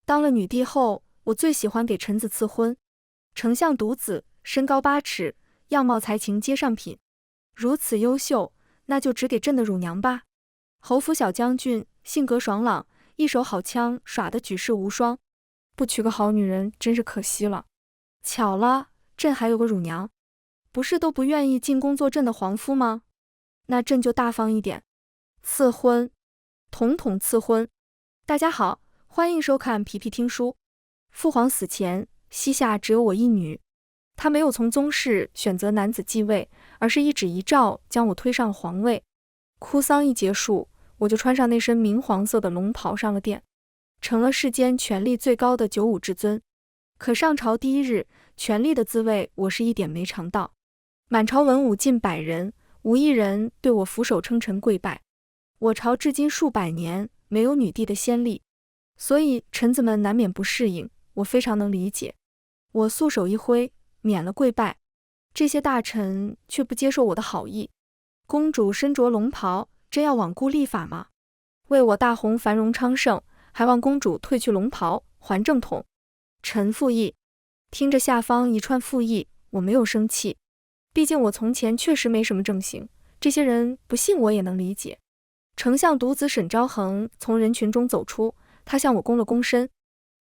当了女帝后，我最喜欢给臣子赐婚。丞相独子，身高8尺，样貌才情皆上品，如此优秀，那就只给朕的乳娘吧。侯府小将军，性格爽朗，一手好枪，耍得举世无双。不娶个好女人，真是可惜了。巧了，朕还有个乳娘，不是都不愿意进宫做朕的皇夫吗？那朕就大方一点，赐婚，统统赐婚。大家好，欢迎收看皮皮听书。父皇死前，膝下只有我一女，他没有从宗室选择男子继位，而是一指一诏将我推上了皇位。哭丧一结束，我就穿上那身明黄色的龙袍上了殿，成了世间权力最高的95至尊。可上朝第一日，权力的滋味我是一点没尝到。满朝文武近100人，无一人对我俯首称臣跪拜。我朝至今数百年，没有女帝的先例，所以臣子们难免不适应，我非常能理解。我素手一挥，免了跪拜，这些大臣却不接受我的好意。公主身着龙袍，真要罔顾立法吗？为我大洪繁荣昌盛，还望公主褪去龙袍，还正统。臣附议。听着下方一串附议，我没有生气，毕竟我从前确实没什么正行，这些人不信我也能理解。丞相独子沈昭衡从人群中走出，他向我躬了躬身，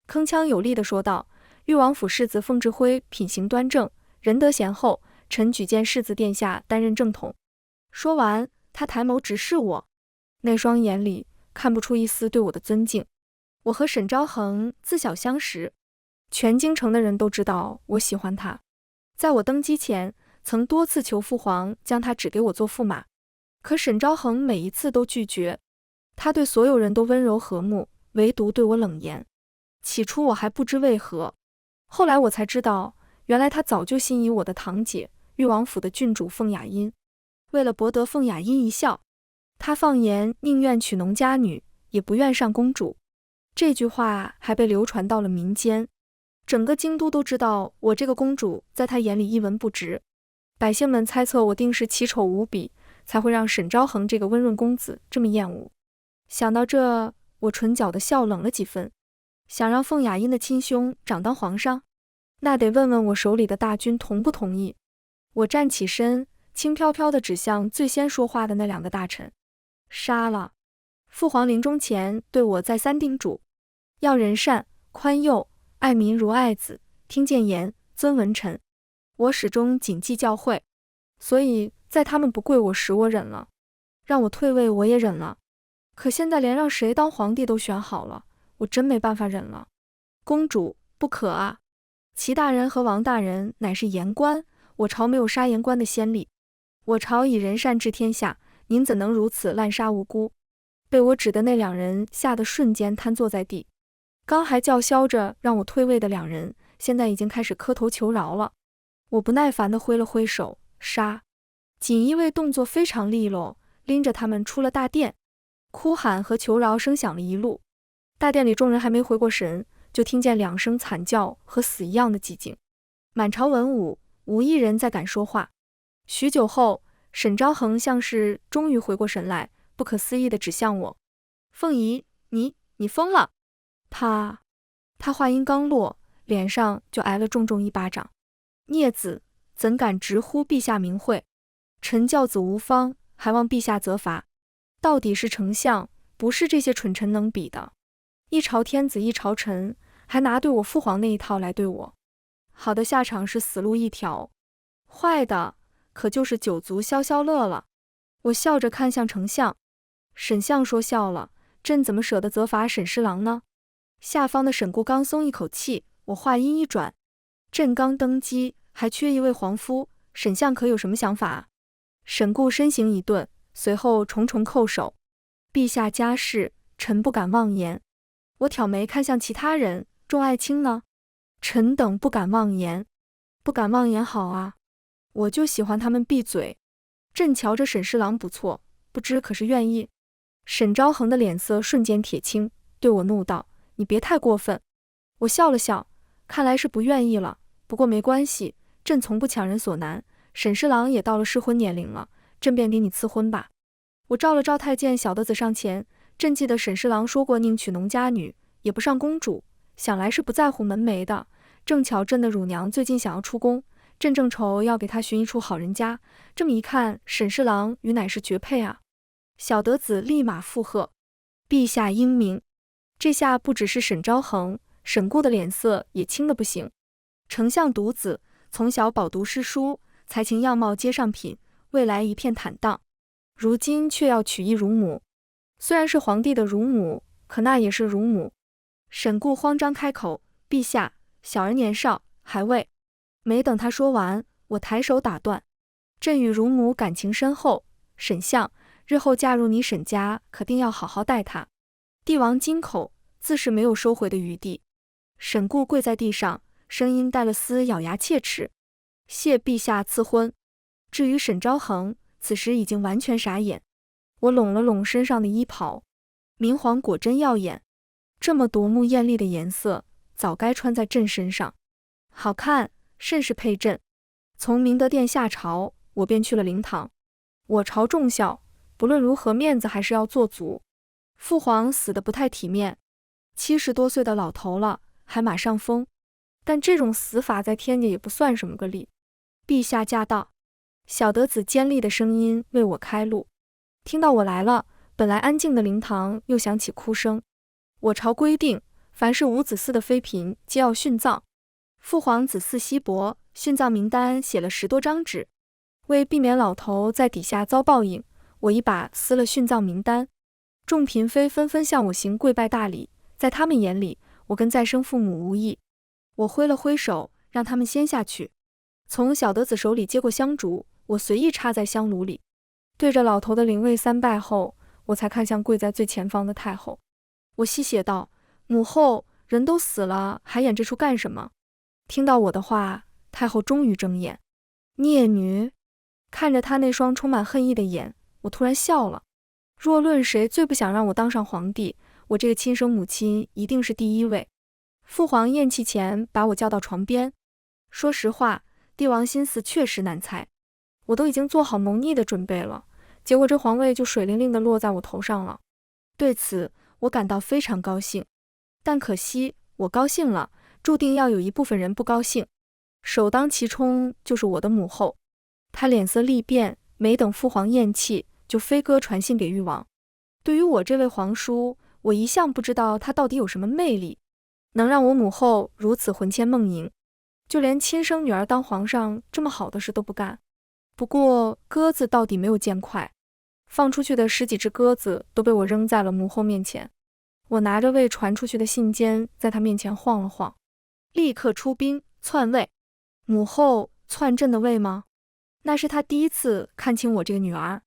铿锵有力地说道：“裕王府世子凤志辉品行端正，仁德贤厚，臣举荐世子殿下担任正统。”说完，他抬眸直视我，那双眼里看不出一丝对我的尊敬。我和沈昭衡自小相识，全京城的人都知道我喜欢他。在我登基前，曾多次求父皇将他指给我做驸马，可沈昭衡每一次都拒绝。他对所有人都温柔和睦，唯独对我冷言。起初我还不知为何，后来我才知道，原来他早就心仪我的堂姐，裕王府的郡主凤雅音。为了博得凤雅音一笑，他放言宁愿娶农家女，也不愿上公主。这句话还被流传到了民间，整个京都都知道我这个公主在他眼里一文不值。百姓们猜测我定是奇丑无比，才会让沈昭衡这个温润公子这么厌恶。想到这，我唇角的笑冷了几分。想让凤雅音的亲兄长当皇上，那得问问我手里的大军同不同意。我站起身，轻飘飘地指向最先说话的那2个大臣：“杀了！”父皇临终前对我再三叮嘱，要仁善、宽宥、爱民如爱子，听谏言，遵文臣。我始终谨记教诲，所以在他们不跪我时我忍了，让我退位我也忍了。可现在连让谁当皇帝都选好了，我真没办法忍了。公主，不可啊！齐大人和王大人乃是言官，我朝没有杀言官的先例。我朝以仁善治天下，您怎能如此滥杀无辜？被我指的那2人吓得瞬间瘫坐在地。刚还叫嚣着让我退位的2人，现在已经开始磕头求饶了。我不耐烦地挥了挥手，杀！锦衣卫动作非常利落，拎着他们出了大殿。哭喊和求饶声响了一路，大殿里众人还没回过神，就听见2声惨叫和死一样的寂静。满朝文武无一人再敢说话。许久后，沈昭衡像是终于回过神来，不可思议地指向我：“凤仪，你疯了！”他话音刚落，脸上就挨了重重一巴掌。孽子，怎敢直呼陛下名讳？臣教子无方，还望陛下责罚。到底是丞相，不是这些蠢臣能比的。一朝天子一朝臣，还拿对我父皇那一套来对我。好的下场是死路一条，坏的可就是酒足消消乐了。我笑着看向丞相，沈相说笑了，朕怎么舍得责罚沈侍郎呢？下方的沈固刚松一口气，我话音一转：“朕刚登基，还缺一位皇夫，沈相可有什么想法啊？”沈固身形一顿，随后重重叩首：“陛下家事，臣不敢妄言。”我挑眉看向其他人，众爱卿呢？臣等不敢妄言。不敢妄言好啊，我就喜欢他们闭嘴。朕瞧着沈侍郎不错，不知可是愿意？沈昭衡的脸色瞬间铁青，对我怒道：“你别太过分。”我笑了笑，看来是不愿意了，不过没关系，朕从不强人所难。沈侍郎也到了适婚年龄了，朕便给你赐婚吧。我照了照太监小的子上前，朕记得沈侍郎说过宁娶农家女，也不上公主，想来是不在乎门楣的。正巧朕的乳娘最近想要出宫，朕正愁要给她寻一处好人家。这么一看，沈侍郎与乃是绝配啊！小德子立马附和：“陛下英明。”这下不只是沈昭衡，沈固的脸色也青得不行。丞相独子，从小饱读诗书，才情样貌皆上品，未来一片坦荡。如今却要娶一乳母，虽然是皇帝的乳母，可那也是乳母。沈固慌张开口：“陛下，小儿年少，还未……”没等他说完，我抬手打断：“朕与乳母感情深厚，沈相日后嫁入你沈家，可定要好好待她。”帝王金口，自是没有收回的余地。沈固跪在地上，声音带了丝咬牙切齿：“谢陛下赐婚。”至于沈昭衡，此时已经完全傻眼。我拢了拢身上的衣袍，明黄果真耀眼，这么夺目艳丽的颜色，早该穿在朕身上，好看，甚是配朕。从明德殿下朝，我便去了灵堂。我朝众校，不论如何，面子还是要做足。父皇死得不太体面，70多岁的老头了，还马上疯，但这种死法在天界也不算什么个例。陛下驾到！小德子尖利的声音为我开路。听到我来了，本来安静的灵堂又响起哭声。我朝规定，凡是无子嗣的妃嫔皆要殉葬。父皇子嗣稀薄，殉葬名单写了10多张纸。为避免老头在底下遭报应，我一把撕了殉葬名单。众嫔妃纷纷向我行跪拜大礼，在他们眼里，我跟再生父母无异。我挥了挥手，让他们先下去。从小德子手里接过香烛，我随意插在香炉里，对着老头的灵位3拜后，我才看向跪在最前方的太后。我吸血道：“母后，人都死了，还演这出干什么？”听到我的话，太后终于睁眼。孽女！看着她那双充满恨意的眼，我突然笑了。若论谁最不想让我当上皇帝，我这个亲生母亲一定是第1位。父皇咽气前把我叫到床边。说实话，帝王心思确实难猜，我都已经做好谋逆的准备了，结果这皇位就水灵灵的落在我头上了。对此，我感到非常高兴，但可惜我高兴了，注定要有一部分人不高兴，首当其冲就是我的母后。她脸色厉变，没等父皇咽气，就飞鸽传信给誉王。对于我这位皇叔，我一向不知道他到底有什么魅力，能让我母后如此魂牵梦萦，就连亲生女儿当皇上这么好的事都不干。不过鸽子到底没有见快，放出去的10几只鸽子都被我扔在了母后面前。我拿着未传出去的信笺，在她面前晃了晃，立刻出兵篡位。母后篡朕的位吗？那是她第一次看清我这个女儿，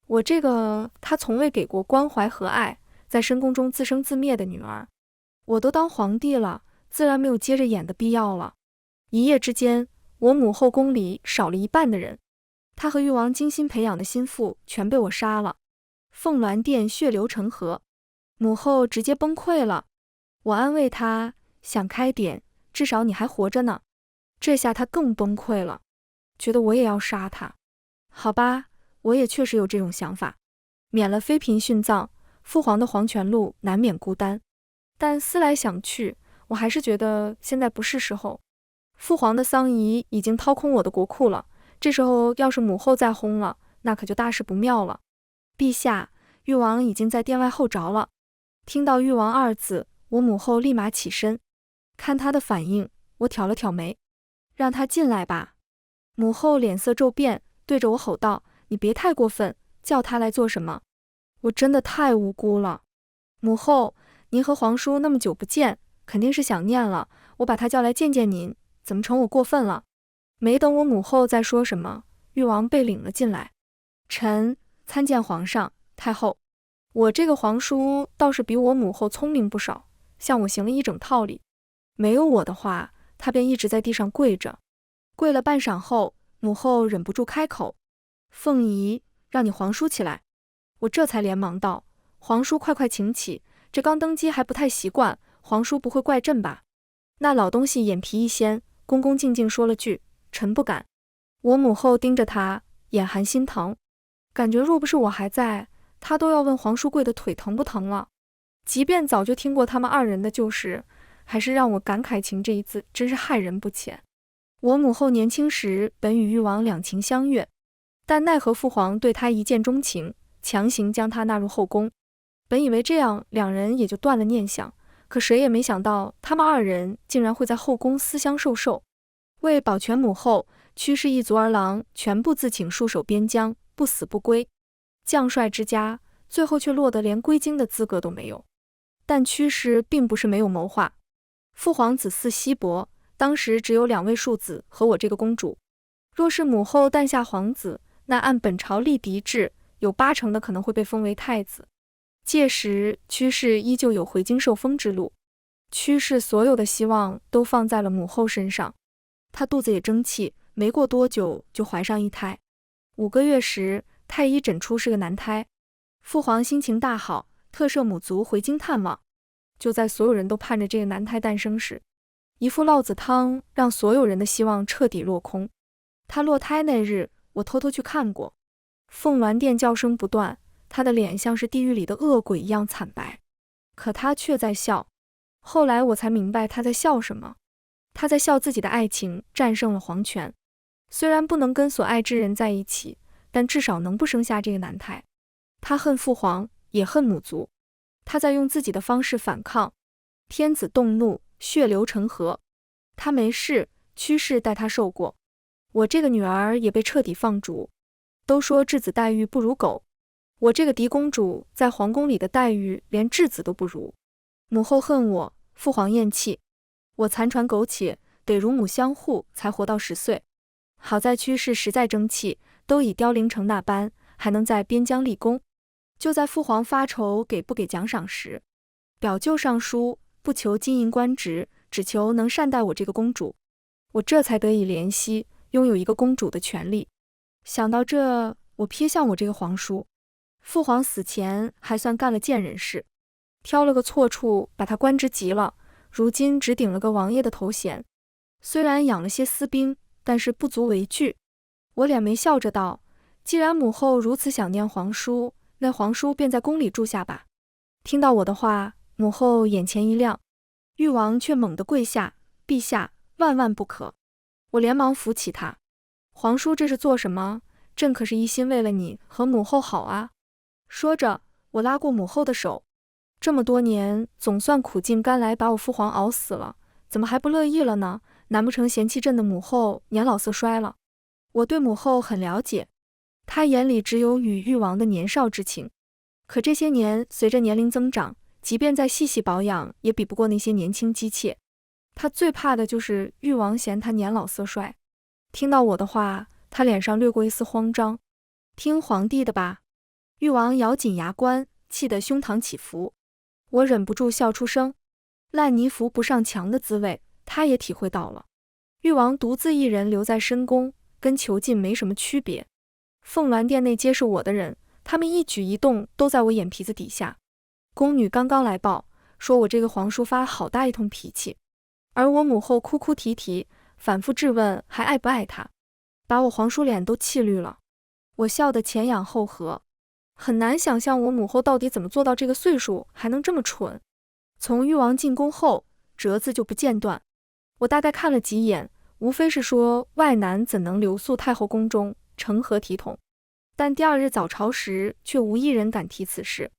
我这个她从未给过关怀和爱，在深宫中自生自灭的女儿。我都当皇帝了，自然没有接着演的必要了。一夜之间，我母后宫里少了1半的人，她和誉王精心培养的心腹全被我杀了。凤鸾殿血流成河，母后直接崩溃了。我安慰她，想开点，至少你还活着呢。这下她更崩溃了，觉得我也要杀她。好吧，我也确实有这种想法，免了妃嫔殉葬，父皇的黄泉路难免孤单。但思来想去，我还是觉得现在不是时候。父皇的丧仪已经掏空我的国库了，这时候要是母后再轰了，那可就大事不妙了。陛下，誉王已经在殿外候着了。听到誉王2字，我母后立马起身。看她的反应，我挑了挑眉，让他进来吧。母后脸色骤变，对着我吼道：“你别太过分，叫他来做什么？我真的太无辜了。母后，您和皇叔那么久不见，肯定是想念了，我把他叫来见见您，怎么成我过分了？”没等我母后再说什么，誉王被领了进来。臣参见皇上、太后。我这个皇叔倒是比我母后聪明不少，向我行了一整套礼。没有我的话，他便一直在地上跪着。跪了半晌后，母后忍不住开口：“凤仪，让你皇叔起来。”我这才连忙道：“皇叔快快请起，这刚登基还不太习惯，皇叔不会怪朕吧？”那老东西眼皮一掀，恭恭敬敬说了句：“臣不敢。”我母后盯着他，眼含心疼，感觉若不是我还在，他都要问皇叔跪的腿疼不疼了。即便早就听过他们2人的旧事，还是让我感慨情这一字真是害人不浅。我母后年轻时本与誉王两情相悦，但奈何父皇对她一见钟情，强行将她纳入后宫。本以为这样两人也就断了念想，可谁也没想到他们二人竟然会在后宫私相授受。为保全母后，屈氏一族儿郎全部自请戍守边疆，不死不归。将帅之家最后却落得连归京的资格都没有。但屈氏并不是没有谋划。父皇子嗣稀薄，当时只有2位庶子和我这个公主。若是母后诞下皇子，那按本朝立嫡制，有80%的可能会被封为太子。届时屈氏依旧有回京受封之路。屈氏所有的希望都放在了母后身上，她肚子也争气，没过多久就怀上一胎。5个月时，太医诊出是个男胎。父皇心情大好，特赦母族回京探望。就在所有人都盼着这个男胎诞生时，一副烙子汤让所有人的希望彻底落空。他落胎那日，我偷偷去看过。凤鸾殿叫声不断，他的脸像是地狱里的恶鬼一样惨白，可他却在笑。后来我才明白他在笑什么，他在笑自己的爱情战胜了皇权。虽然不能跟所爱之人在一起，但至少能不生下这个男胎。他恨父皇，也恨母族，他在用自己的方式反抗。天子动怒，血流成河。他没事，屈氏带他受过。我这个女儿也被彻底放逐。都说质子待遇不如狗，我这个嫡公主在皇宫里的待遇连质子都不如。母后恨我，父皇厌弃我，残喘苟且，得乳母相护才活到10岁。好在屈氏实在争气，都已凋零成那般，还能在边疆立功。就在父皇发愁给不给奖赏时，表舅上书，不求金银官职，只求能善待我这个公主。我这才得以怜惜，拥有一个公主的权利。想到这，我瞥向我这个皇叔。父皇死前还算干了贱人事，挑了个错处把他官职急了，如今只顶了个王爷的头衔。虽然养了些私兵，但是不足为惧。我脸眉笑着道，既然母后如此想念皇叔，那皇叔便在宫里住下吧。听到我的话，母后眼前一亮，誉王却猛地跪下，陛下，万万不可。我连忙扶起他，皇叔这是做什么？朕可是一心为了你和母后好啊。说着，我拉过母后的手，这么多年总算苦尽甘来把我父皇熬死了，怎么还不乐意了呢？难不成嫌弃朕的母后年老色衰了？我对母后很了解，她眼里只有与誉王的年少之情。可这些年随着年龄增长，即便再细细保养，也比不过那些年轻姬妾。她最怕的就是誉王嫌她年老色衰。听到我的话，她脸上掠过一丝慌张。听皇帝的吧。誉王咬紧牙关，气得胸膛起伏。我忍不住笑出声。烂泥扶不上墙的滋味，他也体会到了。誉王独自一人留在深宫，跟囚禁没什么区别。凤鸾殿内皆是我的人，他们一举一动都在我眼皮子底下。宫女刚刚来报，说我这个皇叔发了好大一通脾气，而我母后哭哭啼啼，反复质问还爱不爱他，把我皇叔脸都气绿了。我笑得前仰后合，很难想象我母后到底怎么做到这个岁数还能这么蠢。从誉王进宫后，折子就不间断。我大概看了几眼，无非是说外男怎能留宿太后宫中，成何体统。但第2日早朝时，却无一人敢提此事。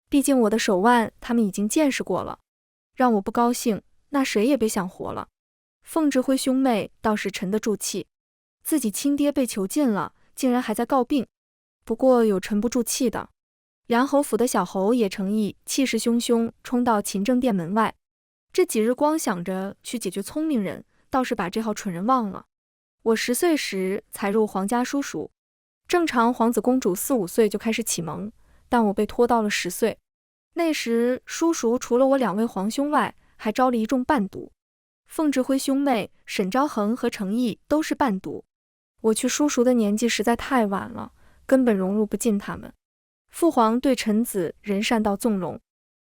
毕竟我的手腕他们已经见识过了，让我不高兴，那谁也别想活了。凤智辉兄妹倒是沉得住气，自己亲爹被囚禁了，竟然还在告病。不过有沉不住气的。梁侯府的小侯也诚意，气势汹汹冲到勤政殿门外。这几日光想着去解决聪明人，倒是把这号蠢人忘了。我10岁时才入皇家书塾，正常皇子公主4、5岁就开始启蒙，但我被拖到了10岁。那时书塾除了我2位皇兄外，还招了一众伴读。凤智辉兄妹、沈昭恒和程毅都是伴读。我去书塾的年纪实在太晚了，根本融入不进他们。父皇对臣子仁善到纵容，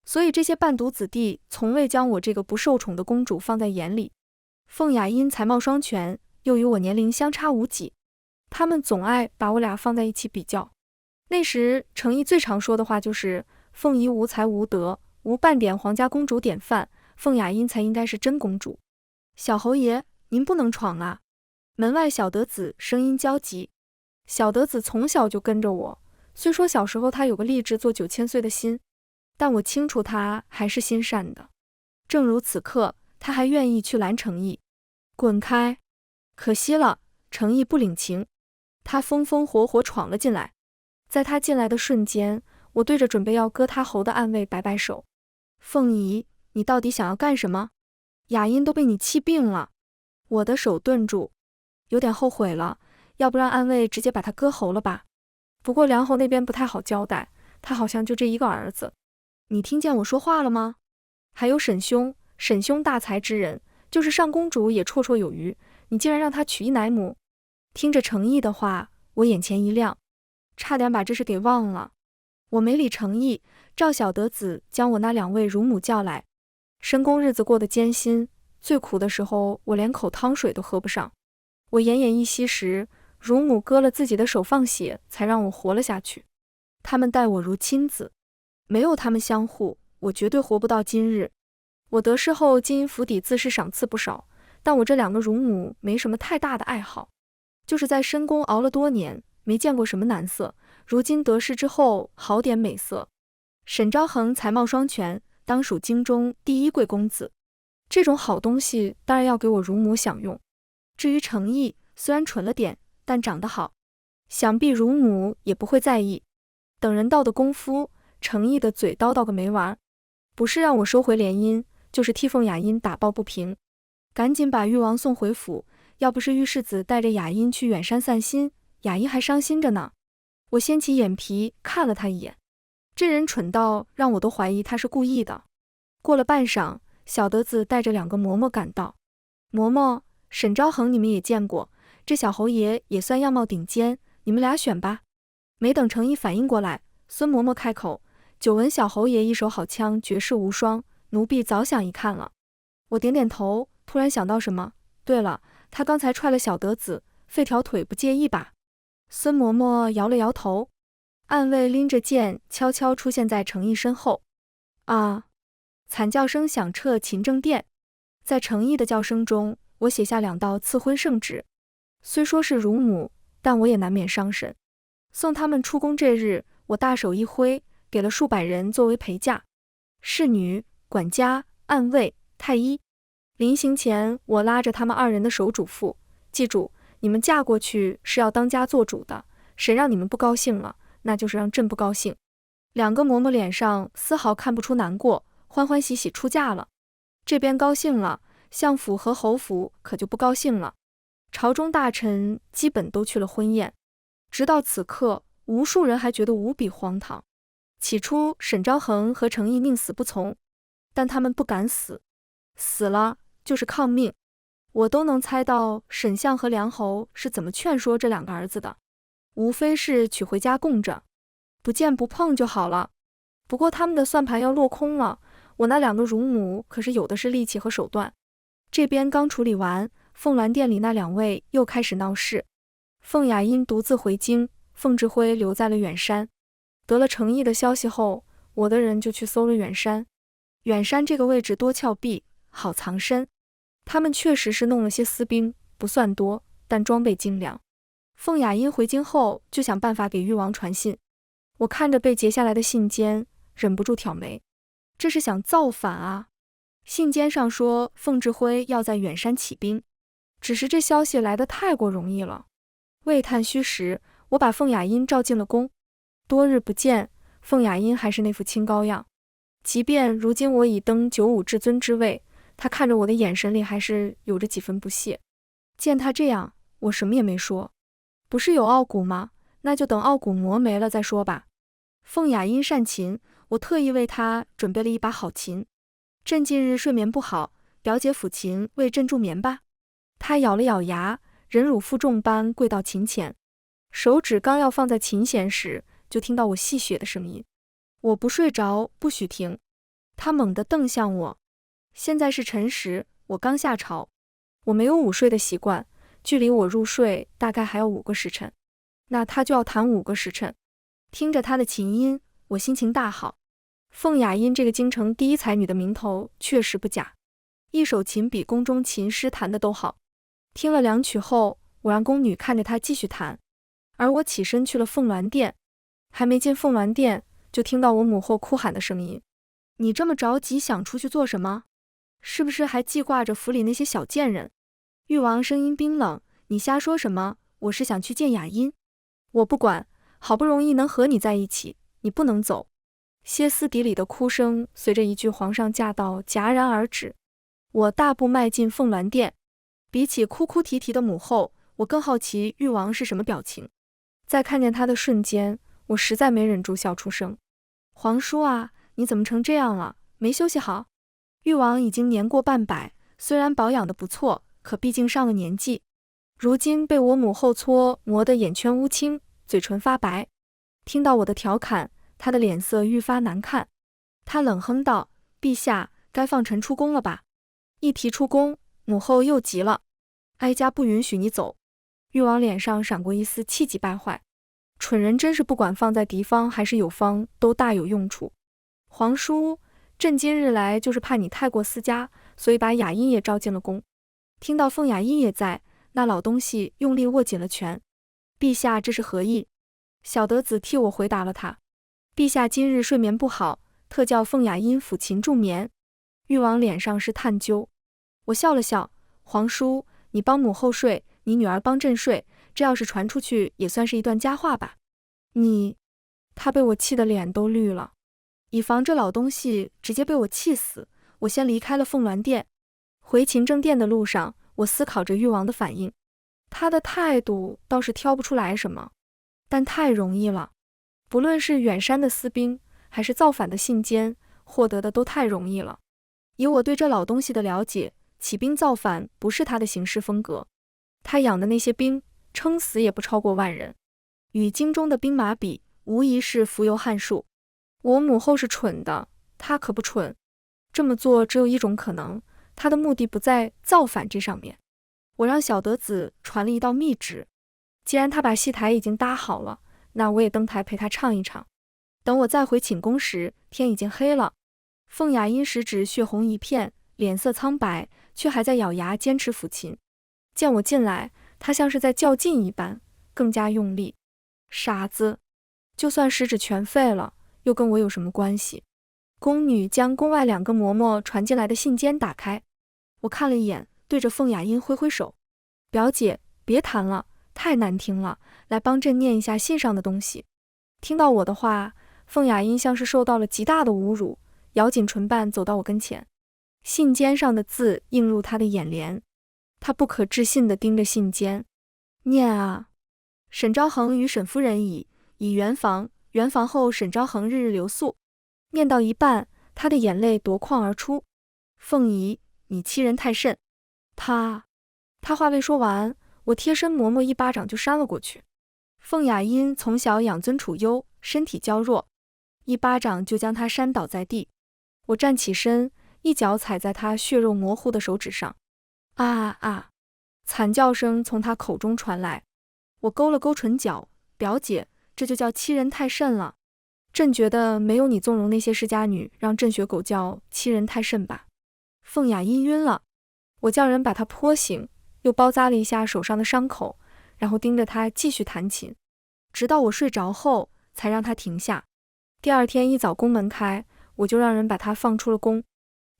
所以这些伴读子弟从未将我这个不受宠的公主放在眼里。凤雅因才貌双全，又与我年龄相差无几，他们总爱把我俩放在一起比较。那时程毅最常说的话就是凤仪无才无德，无半点皇家公主典范，凤雅音才应该是真公主。小侯爷，您不能闯啊！门外小德子声音焦急。小德子从小就跟着我，虽说小时候他有个立志做9000岁的心，但我清楚他还是心善的。正如此刻，他还愿意去拦程毅。滚开！可惜了，程毅不领情，他风风火火闯了进来。在他进来的瞬间，我对着准备要割他喉的暗卫摆摆手。凤仪，你到底想要干什么？雅音都被你气病了。我的手顿住，有点后悔了，要不让暗卫直接把他割喉了吧？不过梁侯那边不太好交代，他好像就这一个儿子。你听见我说话了吗？还有沈兄，沈兄大才之人，就是上公主也绰绰有余，你竟然让他娶一奶母。听着程毅的话，我眼前一亮，差点把这事给忘了。我没理程毅，赵小德子将我那2位乳母叫来。深宫日子过得艰辛，最苦的时候我连口汤水都喝不上。我奄奄一息时，乳母割了自己的手放血，才让我活了下去。他们待我如亲子，没有他们相护，我绝对活不到今日。我得势后，金银府邸自是赏赐不少，但我这2个乳母没什么太大的爱好，就是在深宫熬了多年，没见过什么难色，如今得势之后，好点美色。沈昭衡才貌双全，当属京中第1贵公子，这种好东西当然要给我乳母享用。至于程毅，虽然蠢了点，但长得好，想必乳母也不会在意。等人到的功夫，程毅的嘴叨叨个没完，不是让我收回联姻，就是替凤雅音打抱不平。赶紧把誉王送回府，要不是御世子带着雅音去远山散心，雅音还伤心着呢。我掀起眼皮看了他一眼，这人蠢到让我都怀疑他是故意的。过了半晌，小德子带着2个嬷嬷赶到。嬷嬷，沈昭衡你们也见过，这小侯爷也算样貌顶尖，你们俩选吧。没等程毅反应过来，孙嬷嬷开口，久闻小侯爷一手好枪，绝世无双，奴婢早想一看了。我点点头，突然想到什么，对了，他刚才踹了小德子，废条腿不介意吧？孙嬷嬷摇了摇头。暗卫拎着剑悄悄出现在程毅身后。啊！惨叫声响彻勤政殿。在程毅的叫声中，我写下2道赐婚圣旨。虽说是乳母，但我也难免伤神。送他们出宫这日，我大手一挥，给了数百人作为陪嫁，侍女、管家、暗卫、太医。临行前，我拉着他们2人的手嘱咐：记住，你们嫁过去是要当家做主的，谁让你们不高兴了，那就是让朕不高兴。2个嬷嬷脸上丝毫看不出难过，欢欢喜喜出嫁了。这边高兴了，相府和侯府可就不高兴了。朝中大臣基本都去了婚宴。直到此刻，无数人还觉得无比荒唐。起初沈昭衡和程毅宁死不从，但他们不敢死，死了就是抗命。我都能猜到沈相和梁侯是怎么劝说这2个儿子的，无非是娶回家供着，不见不碰就好了。不过他们的算盘要落空了，我那2个乳母可是有的是力气和手段。这边刚处理完，凤鸾殿里那2位又开始闹事。凤雅音独自回京，凤志辉留在了远山。得了程毅的消息后，我的人就去搜了远山。远山这个位置多峭壁，好藏身。他们确实是弄了些私兵，不算多，但装备精良。凤雅音回京后就想办法给誉王传信。我看着被截下来的信笺，忍不住挑眉，这是想造反啊！信笺上说凤志辉要在远山起兵，只是这消息来得太过容易了。未探虚实，我把凤雅音召进了宫。多日不见，凤雅音还是那副清高样。即便如今我已登95至尊之位，她看着我的眼神里还是有着几分不屑。见她这样，我什么也没说。不是有傲骨吗？那就等傲骨磨没了再说吧。凤雅音善琴，我特意为她准备了一把好琴。朕近日睡眠不好，表姐抚琴为朕助眠吧。她咬了咬牙，忍辱负重般跪到琴前，手指刚要放在琴弦时，就听到我戏谑的声音：我不睡着，不许停。她猛地瞪向我。现在是辰时，我刚下朝，我没有午睡的习惯，距离我入睡大概还要5个时辰，那她就要弹5个时辰。听着她的琴音，我心情大好。凤雅音这个京城第一才女的名头确实不假，一手琴比宫中琴师弹的都好。听了2曲后，我让宫女看着她继续弹，而我起身去了凤鸾殿。还没进凤鸾殿，就听到我母后哭喊的声音：“你这么着急想出去做什么？是不是还记挂着府里那些小贱人？”誉王声音冰冷：“你瞎说什么？我是想去见雅音。”“我不管，好不容易能和你在一起，你不能走。”歇斯底里的哭声随着一句皇上驾到戛然而止。我大步迈进凤鸾殿，比起哭哭啼啼的母后，我更好奇誉王是什么表情。在看见他的瞬间，我实在没忍住笑出声。“皇叔啊，你怎么成这样了？没休息好？”誉王已经年过半百，虽然保养得不错，可毕竟上了年纪，如今被我母后搓磨得眼圈乌青，嘴唇发白。听到我的调侃，他的脸色愈发难看。他冷哼道：“陛下，该放臣出宫了吧？”一提出宫，母后又急了：“哀家不允许你走。”誉王脸上闪过一丝气急败坏。蠢人真是不管放在敌方还是友方都大有用处。皇叔，朕今日来就是怕你太过私家，所以把雅音也召进了宫。听到凤雅音也在，那老东西用力握紧了拳。陛下这是何意？小德子替我回答了他。陛下今日睡眠不好，特叫凤雅音抚琴助眠。誉王脸上是探究。我笑了笑：“皇叔，你帮母后睡，你女儿帮朕睡，这要是传出去，也算是一段佳话吧。”你……他被我气得脸都绿了。以防这老东西直接被我气死，我先离开了凤鸾殿。回勤政殿的路上，我思考着誉王的反应。他的态度倒是挑不出来什么，但太容易了。不论是远山的私兵，还是造反的信笺，获得的都太容易了。以我对这老东西的了解，起兵造反不是他的行事风格。他养的那些兵，撑死也不超过10000人，与京中的兵马比，无疑是浮游汉数。我母后是蠢的，他可不蠢。这么做只有一种可能，他的目的不在造反这上面。我让小德子传了一道密旨，既然他把戏台已经搭好了，那我也登台陪他唱一场。等我再回寝宫时，天已经黑了。凤雅音食指血红一片，脸色苍白，却还在咬牙坚持抚琴。见我进来，他像是在较劲一般，更加用力。傻子，就算食指全废了，又跟我有什么关系？宫女将宫外2个嬷嬷传进来的信笺打开，我看了一眼，对着凤雅音挥挥手：“表姐，别弹了，太难听了，来帮朕念一下信上的东西。”听到我的话，凤雅音像是受到了极大的侮辱，咬紧唇瓣走到我跟前，信笺上的字映入她的眼帘。她不可置信地盯着信笺，念啊：“沈昭衡与沈夫人以圆房后，沈昭衡日日留宿。”念到一半，她的眼泪夺眶而出：“凤仪，你欺人太甚！”她话未说完，我贴身嬷嬷一巴掌就扇了过去。凤雅音从小养尊处优，身体娇弱，一巴掌就将她扇倒在地。我站起身，一脚踩在她血肉模糊的手指上。啊啊啊！惨叫声从她口中传来。我勾了勾唇角：“表姐，这就叫欺人太甚了。朕觉得没有你纵容那些世家女，让朕学狗叫欺人太甚吧。”凤雅音晕了，我叫人把她泼醒，又包扎了一下手上的伤口，然后盯着她继续弹琴，直到我睡着后才让她停下。第二天一早宫门开，我就让人把她放出了宫。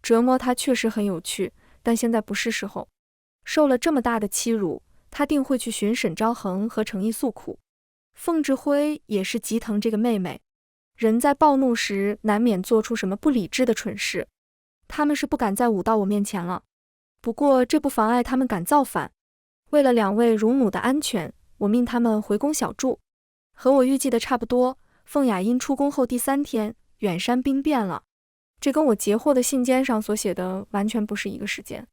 折磨她确实很有趣，但现在不是时候。受了这么大的欺辱，她定会去寻沈昭衡和程毅诉苦。凤志辉也是极疼这个妹妹，人在暴怒时难免做出什么不理智的蠢事，他们是不敢再舞到我面前了。不过这不妨碍他们敢造反。为了2位乳母的安全，我命他们回宫小住。和我预计的差不多，凤雅音出宫后第3天，远山兵变了。这跟我截获的信笺上所写的完全不是一个时间。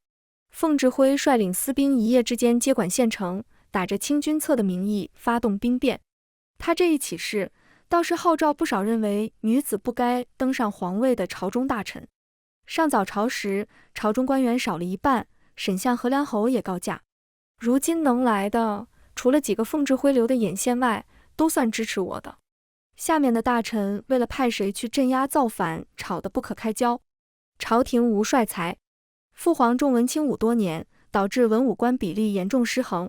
凤志辉率领私兵一夜之间接管县城，打着清君侧的名义发动兵变。他这一起事，倒是号召不少认为女子不该登上皇位的朝中大臣。上早朝时，朝中官员少了一半，沈相和梁侯也告假。如今能来的，除了几个凤志辉留的眼线外，都算支持我的。下面的大臣为了派谁去镇压造反，吵得不可开交。朝廷无帅才，父皇重文轻武多年，导致文武官比例严重失衡。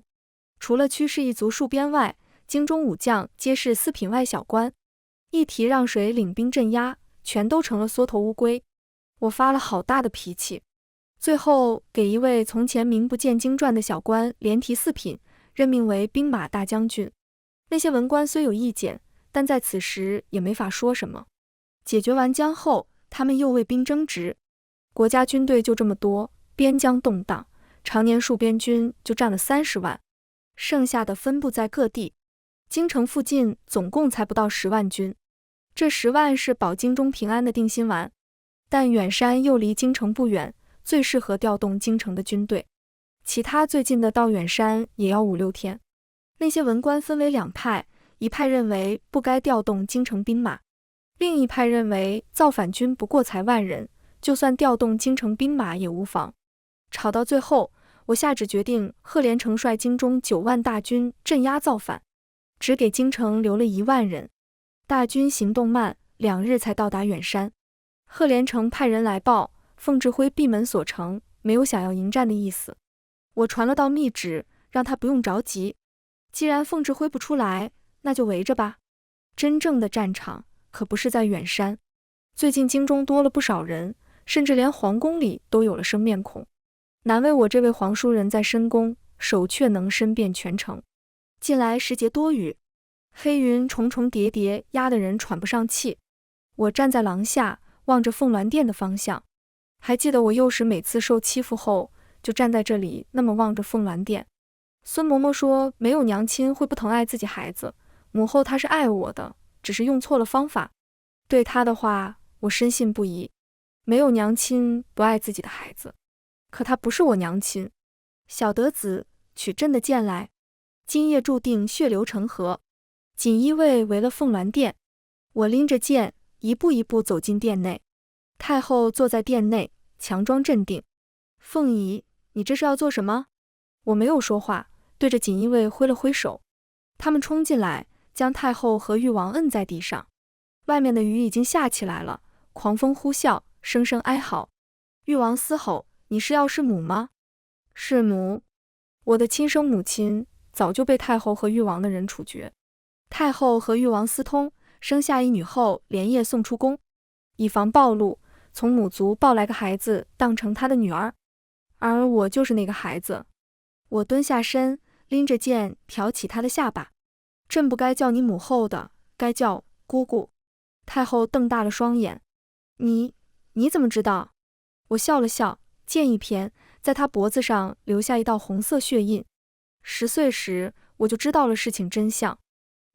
除了屈氏一族戍边外，京中武将皆是四品外小官，一提让谁领兵镇压，全都成了缩头乌龟。我发了好大的脾气，最后给一位从前名不见经传的小官连提4品，任命为兵马大将军。那些文官虽有意见，但在此时也没法说什么。解决完江后，他们又为兵争执。国家军队就这么多，边疆动荡，常年戍边军就占了30万，剩下的分布在各地。京城附近总共才不到10万军，这10万是保京中平安的定心丸。但远山又离京城不远，最适合调动京城的军队。其他最近的到远山也要5、6天。那些文官分为2派，一派认为不该调动京城兵马，另一派认为造反军不过才1万人，就算调动京城兵马也无妨。吵到最后，我下旨决定贺连成率京中9万大军镇压造反，只给京城留了1万人。大军行动慢，2日才到达远山。贺连成派人来报，凤志辉闭门锁城，没有想要迎战的意思。我传了道密旨，让他不用着急。既然凤志辉不出来，那就围着吧。真正的战场可不是在远山。最近京中多了不少人，甚至连皇宫里都有了生面孔。难为我这位皇叔人在深宫，手却能申遍全城。近来时节多雨，黑云重重叠叠，压得人喘不上气。我站在廊下，望着凤鸾殿的方向。还记得我幼时每次受欺负后，就站在这里那么望着凤鸾殿。孙嬷嬷说没有娘亲会不疼爱自己孩子，母后她是爱我的，只是用错了方法。对她的话我深信不疑，没有娘亲不爱自己的孩子，可她不是我娘亲。小德子，取朕的剑来，今夜注定血流成河。锦衣卫围了凤鸾殿，我拎着剑一步一步走进殿内。太后坐在殿内，强装镇定。凤仪，你这是要做什么？我没有说话，对着锦衣卫挥了挥手。他们冲进来，将太后和誉王摁在地上。外面的雨已经下起来了，狂风呼啸，声声哀嚎。誉王嘶吼：“你是药师母吗？”是母。我的亲生母亲早就被太后和誉王的人处决。太后和誉王私通，生下一女后，连夜送出宫，以防暴露，从母族抱来个孩子当成她的女儿。而我就是那个孩子。我蹲下身，拎着剑挑起她的下巴。朕不该叫你母后的，该叫姑姑。太后瞪大了双眼。你怎么知道？我笑了笑，剑一偏，在她脖子上留下一道红色血印。10岁时我就知道了事情真相。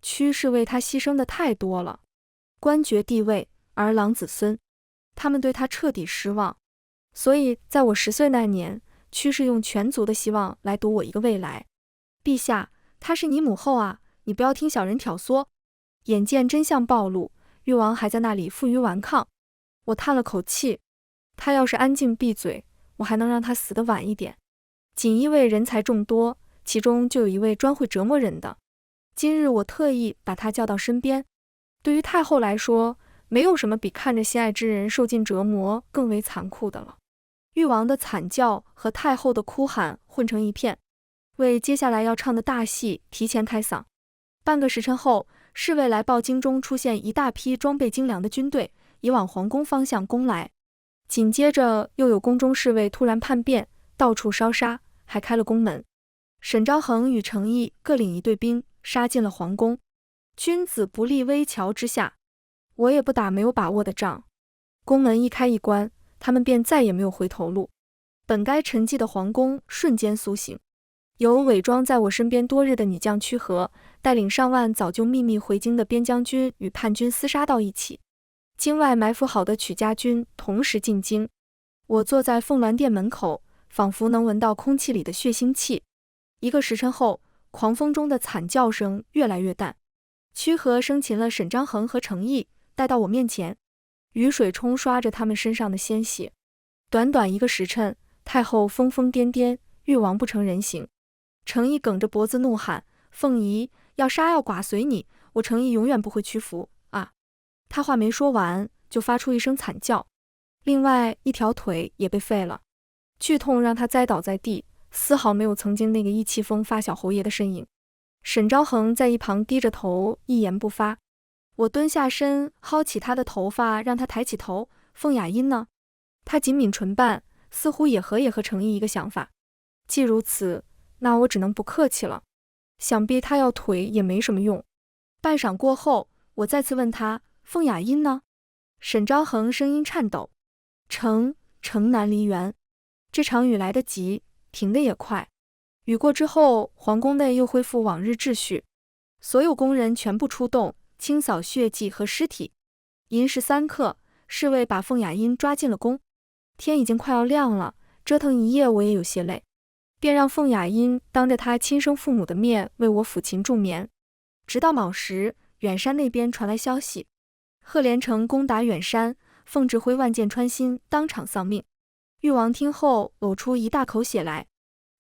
屈氏为他牺牲的太多了，官爵地位，儿郎子孙，他们对他彻底失望。所以在我10岁那年，屈氏用全族的希望来赌我一个未来。陛下，她是你母后啊，你不要听小人挑唆。眼见真相暴露，誉王还在那里负隅顽抗。我叹了口气，他要是安静闭嘴，我还能让他死得晚一点。锦衣卫人才众多，其中就有一位专会折磨人的。今日我特意把他叫到身边。对于太后来说，没有什么比看着心爱之人受尽折磨更为残酷的了。誉王的惨叫和太后的哭喊混成一片，为接下来要唱的大戏提前开嗓。半个时辰后，侍卫来报京中出现一大批装备精良的军队，已往皇宫方向攻来。紧接着又有宫中侍卫突然叛变，到处烧杀，还开了宫门。沈昭衡与程毅各领一队兵，杀进了皇宫。君子不立危桥之下，我也不打没有把握的仗。宫门一开一关，他们便再也没有回头路。本该沉寂的皇宫瞬间苏醒，由伪装在我身边多日的女将屈和带领上万早就秘密回京的边疆军与叛军厮杀到一起。京外埋伏好的曲家军同时进京。我坐在凤鸾殿门口，仿佛能闻到空气里的血腥气。1个时辰后，狂风中的惨叫声越来越淡。屈和生擒了沈章衡和程毅，带到我面前。雨水冲刷着他们身上的鲜血。短短1个时辰，太后疯疯癫癫，誉王不成人形。程毅梗着脖子怒喊：“凤仪，要杀要剐随你，我程毅永远不会屈服他话没说完，就发出一声惨叫，另外一条腿也被废了，剧痛让他栽倒在地，丝毫没有曾经那个意气风发小侯爷的身影。沈昭恒在一旁低着头，一言不发。我蹲下身，薅起他的头发，让他抬起头。凤雅音呢？他紧抿唇瓣，似乎也和程毅一个想法。既如此，那我只能不客气了。想必他要腿也没什么用。半晌过后，我再次问他：凤雅音呢？沈昭恒声音颤抖：城南梨园。这场雨来得急，停得也快。雨过之后，皇宫内又恢复往日秩序，所有工人全部出动，清扫血迹和尸体。寅时3刻，侍卫把凤雅音抓进了宫。天已经快要亮了，折腾一夜我也有些累，便让凤雅音当着她亲生父母的面为我抚琴助眠。直到卯时，远山那边传来消息，赫连城攻打远山，凤指挥万箭穿心，当场丧命。誉王听后呕出一大口血来，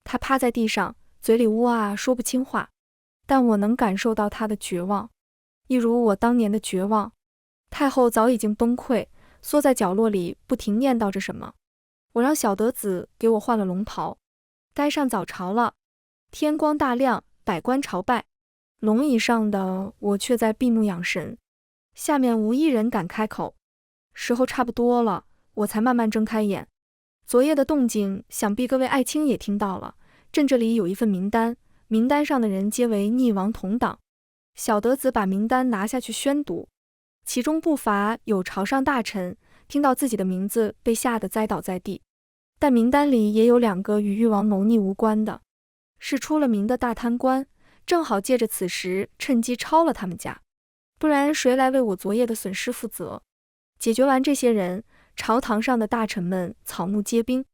他趴在地上，嘴里呜啊说不清话，但我能感受到他的绝望，一如我当年的绝望。太后早已经崩溃，缩在角落里不停念叨着什么。我让小德子给我换了龙袍，该上早朝了。天光大亮，百官朝拜，龙椅上的我却在闭目养神，下面无一人敢开口。时候差不多了，我才慢慢睁开眼。昨夜的动静，想必各位爱卿也听到了。朕这里有一份名单，名单上的人皆为逆王同党。小德子把名单拿下去宣读，其中不乏有朝上大臣，听到自己的名字被吓得栽倒在地。但名单里也有2个与誉王谋逆无关的，是出了名的大贪官，正好借着此时趁机抄了他们家，不然谁来为我昨夜的损失负责？解决完这些人，朝堂上的大臣们草木皆兵，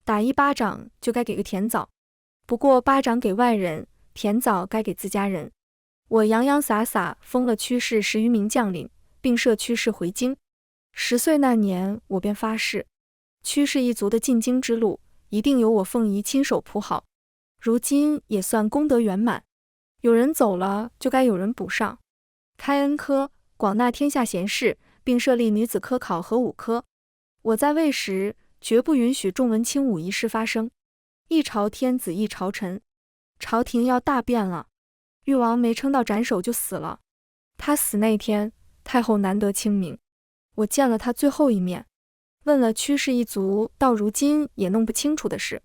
打一巴掌就该给个甜枣，不过巴掌给外人，甜枣该给自家人。我洋洋洒洒封了屈氏10余名将领，并赦屈氏回京。10岁那年，我便发誓，屈氏一族的进京之路，一定由我凤仪亲手铺好。如今也算功德圆满，有人走了，就该有人补上。开恩科，广纳天下贤士，并设立女子科考和武科。我在位时，绝不允许重文轻武一事发生。一朝天子一朝臣，朝廷要大变了。誉王没撑到斩首就死了，他死那天，太后难得清明，我见了他最后一面，问了屈氏一族到如今也弄不清楚的事。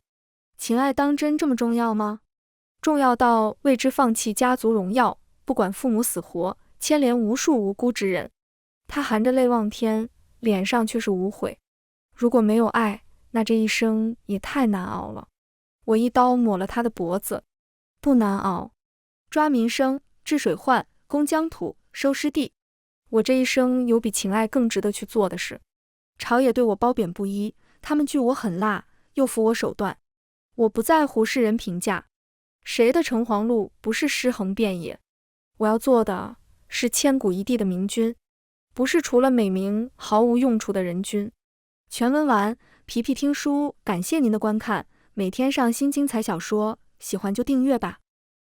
情爱当真这么重要吗？重要到为之放弃家族荣耀，不管父母死活，牵连无数无辜之人。他含着泪望天，脸上却是无悔。如果没有爱，那这一生也太难熬了。我一刀抹了他的脖子，不难熬。抓民生，治水患，攻疆土，收失地，我这一生有比情爱更值得去做的事。朝野对我褒贬不一，他们惧我狠辣，又服我手段。我不在乎世人评价，谁的城隍路不是尸横遍野？我要做的是千古一帝的明君，不是除了美名毫无用处的人君。全文完，皮皮听书，感谢您的观看，每天上新精彩小说，喜欢就订阅吧。